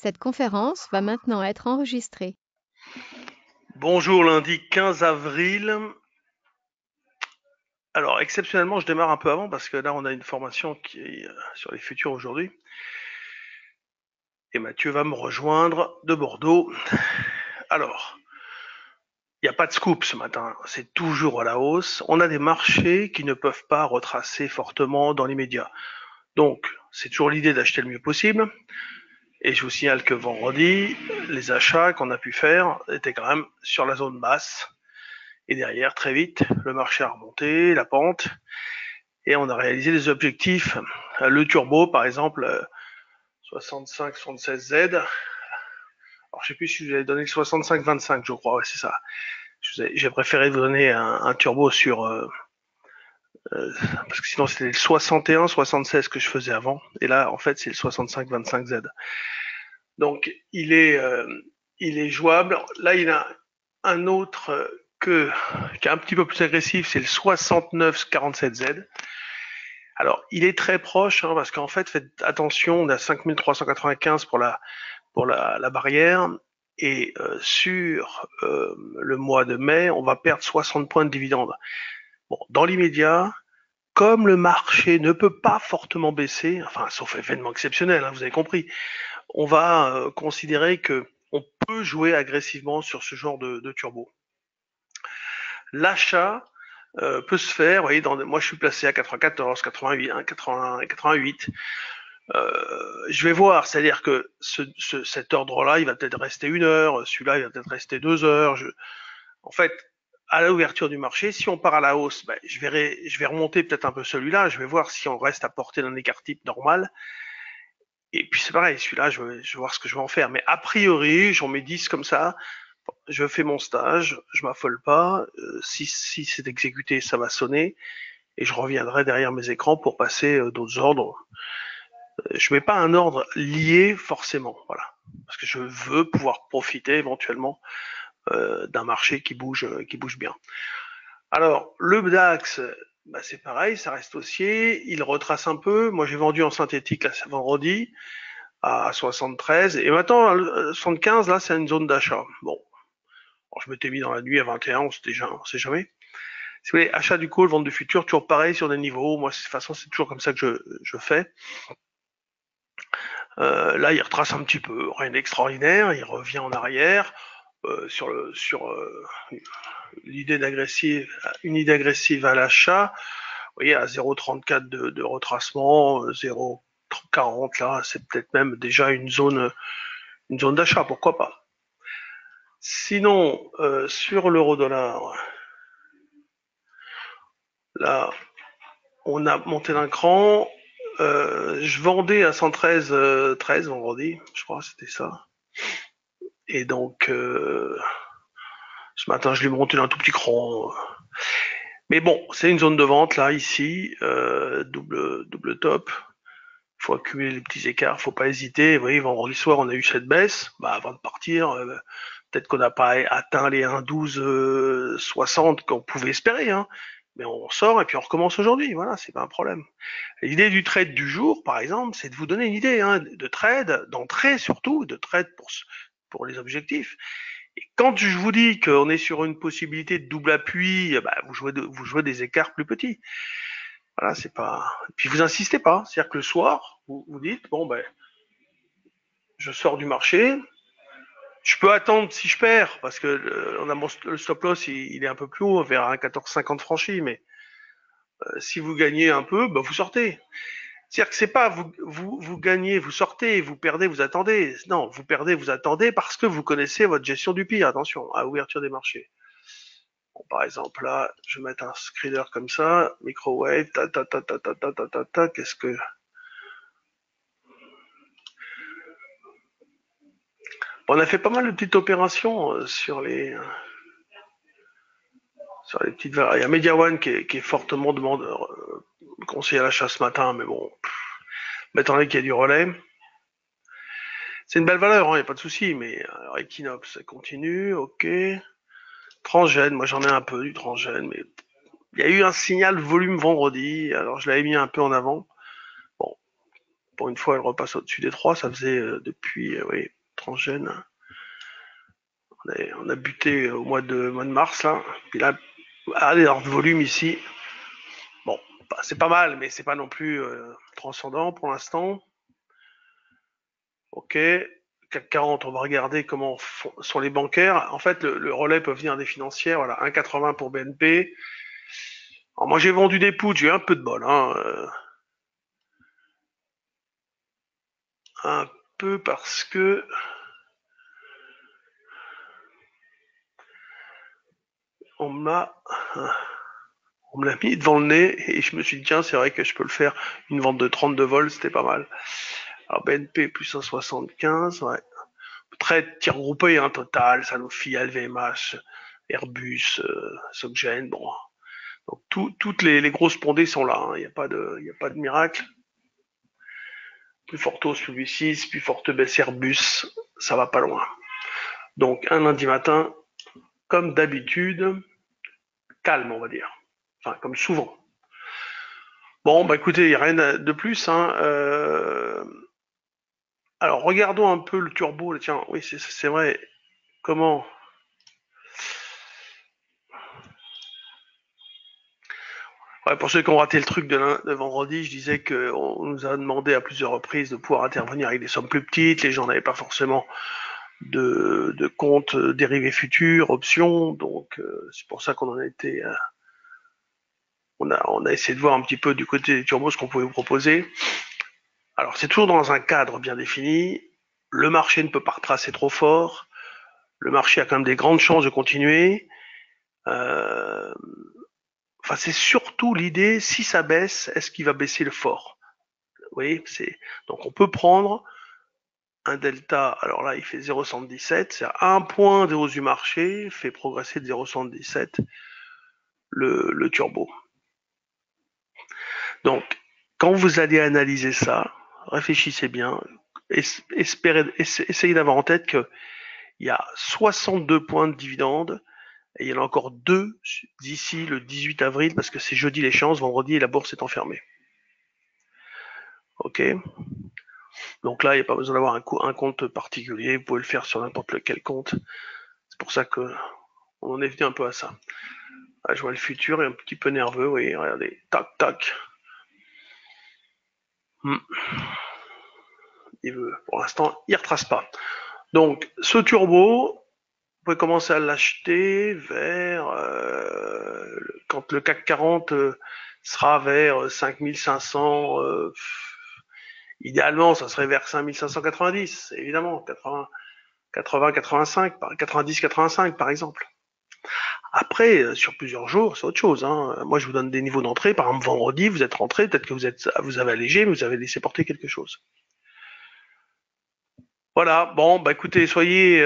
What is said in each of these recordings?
Cette conférence va maintenant être enregistrée. Bonjour, lundi 15 avril. Alors, exceptionnellement, je démarre un peu avant parce que là, on a une formation qui est sur les futurs aujourd'hui. Et Mathieu va me rejoindre de Bordeaux. Alors, il n'y a pas de scoop ce matin, c'est toujours à la hausse. On a des marchés qui ne peuvent pas retracer fortement dans l'immédiat. Donc, c'est toujours l'idée d'acheter le mieux possible. Et je vous signale que vendredi, les achats qu'on a pu faire étaient quand même sur la zone basse. Et derrière, très vite, le marché a remonté, la pente. Et on a réalisé des objectifs. Le turbo, par exemple, 65-76Z. Alors, je sais plus si je vous avais donné le 65-25, je crois, ouais, c'est ça. J'ai préféré vous donner un turbo sur... parce que sinon, c'était le 61-76 que je faisais avant. Et là, en fait, c'est le 65-25Z. Donc, il est jouable. Là, il a un autre qui est un petit peu plus agressif, c'est le 69-47Z. Alors, il est très proche, hein, parce qu'en fait, faites attention, on a 5395 pour la barrière, et sur le mois de mai, on va perdre 60 points de dividendes. Bon, dans l'immédiat, comme le marché ne peut pas fortement baisser, enfin, sauf événement exceptionnel, hein, vous avez compris, on va considérer que on peut jouer agressivement sur ce genre de turbo. L'achat peut se faire, vous voyez, moi je suis placé à 94, 88, 80, 88. Je vais voir, c'est-à-dire que cet ordre-là, il va peut-être rester 1 heure, celui-là, il va peut-être rester 2 heures. En fait, à l'ouverture du marché, si on part à la hausse, ben, je vais remonter peut-être un peu celui-là, je vais voir si on reste à portée d'un écart type normal. Et puis c'est pareil, celui-là, je vais voir ce que je vais en faire. Mais a priori, j'en mets 10 comme ça, je fais mon stage, je m'affole pas. Si c'est exécuté, ça va sonner. Et je reviendrai derrière mes écrans pour passer d'autres ordres. Je mets pas un ordre lié forcément, voilà, parce que je veux pouvoir profiter éventuellement d'un marché qui bouge bien. Alors le DAX, bah, c'est pareil, ça reste haussier, il retrace un peu. Moi j'ai vendu en synthétique là, vendredi à 73 et maintenant 75 là c'est une zone d'achat. Bon, alors, je m'étais mis dans la nuit à 21, on sait jamais. Si vous voulez, achat du call, vente du futur, toujours pareil sur des niveaux. Moi de toute façon c'est toujours comme ça que je fais. Là, il retrace un petit peu, rien d'extraordinaire, il revient en arrière sur l'idée d'agressive, une idée agressive à l'achat. Vous voyez, à 0,34 de retracement, 0,40 là, c'est peut-être même déjà une zone d'achat, pourquoi pas. Sinon, sur l'euro-dollar, là, on a monté d'un cran. Je vendais à 113 13 vendredi, je crois, c'était ça. Et donc, ce matin, je l'ai monté d'un tout petit cran. Mais bon, c'est une zone de vente là, ici, double top. Il faut accumuler les petits écarts, faut pas hésiter. Vous voyez, vendredi soir, on a eu cette baisse. Bah, avant de partir, peut-être qu'on n'a pas atteint les 1,1260 qu'on pouvait espérer, hein. Mais on sort et puis on recommence aujourd'hui. Voilà, c'est pas un problème. L'idée du trade du jour, par exemple, c'est de vous donner une idée, hein, de trade, d'entrée surtout, de trade pour les objectifs. Et quand je vous dis qu'on est sur une possibilité de double appui, bah, vous jouez des écarts plus petits. Voilà, c'est pas. Et puis vous insistez pas. C'est-à-dire que le soir, vous dites bon ben, je sors du marché. Je peux attendre si je perds parce que on a le stop loss, il est un peu plus haut, vers un 14,50 franchi. Mais si vous gagnez un peu, bah, vous sortez. C'est-à-dire que c'est pas vous gagnez, vous sortez, vous perdez, vous attendez. Non, vous perdez, vous attendez parce que vous connaissez votre gestion du pire. Attention à l'ouverture des marchés. Bon, par exemple, là, je vais mettre un screener comme ça, microwave, qu'est-ce que... On a fait pas mal de petites opérations sur les petites valeurs. Il y a Media One qui est fortement conseillé à l'achat ce matin, mais bon, attendez qu'il y ait du relais. C'est une belle valeur, il n'y a pas de souci, mais alors, Equinox, ça continue, ok. Transgène, moi j'en ai un peu du transgène, mais il y a eu un signal volume vendredi, alors je l'avais mis un peu en avant. Bon, pour une fois, elle repasse au-dessus des 3, ça faisait depuis, oui, transgène. On a buté au mois de mars, là. Puis là, allez, alors de volume ici. Bon, c'est pas mal, mais c'est pas non plus transcendant pour l'instant. Ok. CAC 40, on va regarder comment sont les bancaires. En fait, le relais peut venir des financières. Voilà, 1,80 pour BNP. Alors moi, j'ai vendu des puts, j'ai eu un peu de bol. Hein, un peu parce que on m'a mis devant le nez et je me suis dit tiens c'est vrai que je peux le faire, une vente de 32 vols c'était pas mal. Alors BNP plus 1,75, ouais. Très tir groupé, hein, Total, Sanofi, LVMH, Airbus, Soggen, bon. Donc toutes les grosses pondées sont là, il n'y a pas de miracle. Plus forte hausse, plus 6, plus forte baisse Airbus, ça va pas loin. Donc un lundi matin, comme d'habitude, calme on va dire. Enfin comme souvent. Bon bah écoutez, il n'y a rien de plus, hein. Alors regardons un peu le turbo, là, tiens, oui c'est vrai. Comment ouais, pour ceux qui ont raté le truc de vendredi, je disais qu'on nous a demandé à plusieurs reprises de pouvoir intervenir avec des sommes plus petites. Les gens n'avaient pas forcément de compte dérivés futurs, options. Donc c'est pour ça qu'on en a été. On a essayé de voir un petit peu du côté des turbos ce qu'on pouvait vous proposer. Alors c'est toujours dans un cadre bien défini. Le marché ne peut pas retracer trop fort. Le marché a quand même des grandes chances de continuer. Euh, Enfin, c'est surtout l'idée, si ça baisse, est-ce qu'il va baisser le fort? Vous voyez, donc on peut prendre un delta, alors là il fait 0,77, c'est un point de hausse du marché, fait progresser de 0,77 le turbo. Donc, quand vous allez analyser ça, réfléchissez bien, essayez d'avoir en tête qu'il y a 62 points de dividendes, et il y en a encore 2 d'ici le 18 avril, parce que c'est jeudi l'échéance, vendredi la bourse est enfermée. Ok. Donc là, il n'y a pas besoin d'avoir un compte particulier, vous pouvez le faire sur n'importe lequel compte. C'est pour ça que on en est venu un peu à ça. Ah, je vois le futur est un petit peu nerveux, oui, regardez, tac, tac. Pour l'instant, il ne retrace pas. Donc, ce turbo, vous pouvez commencer à l'acheter vers quand le CAC 40 sera vers 5500. Idéalement, ça serait vers 5590, évidemment, 85, 90-85 par exemple. Après, sur plusieurs jours, c'est autre chose. Hein. Moi, je vous donne des niveaux d'entrée. Par exemple, vendredi, vous êtes rentré, peut-être que vous avez allégé, mais vous avez laissé porter quelque chose. Voilà. Bon, bah écoutez, soyez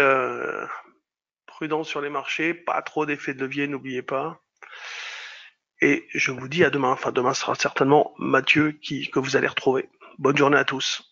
prudents sur les marchés, pas trop d'effets de levier, n'oubliez pas. Et je vous dis à demain. Enfin, demain sera certainement Mathieu que vous allez retrouver. Bonne journée à tous.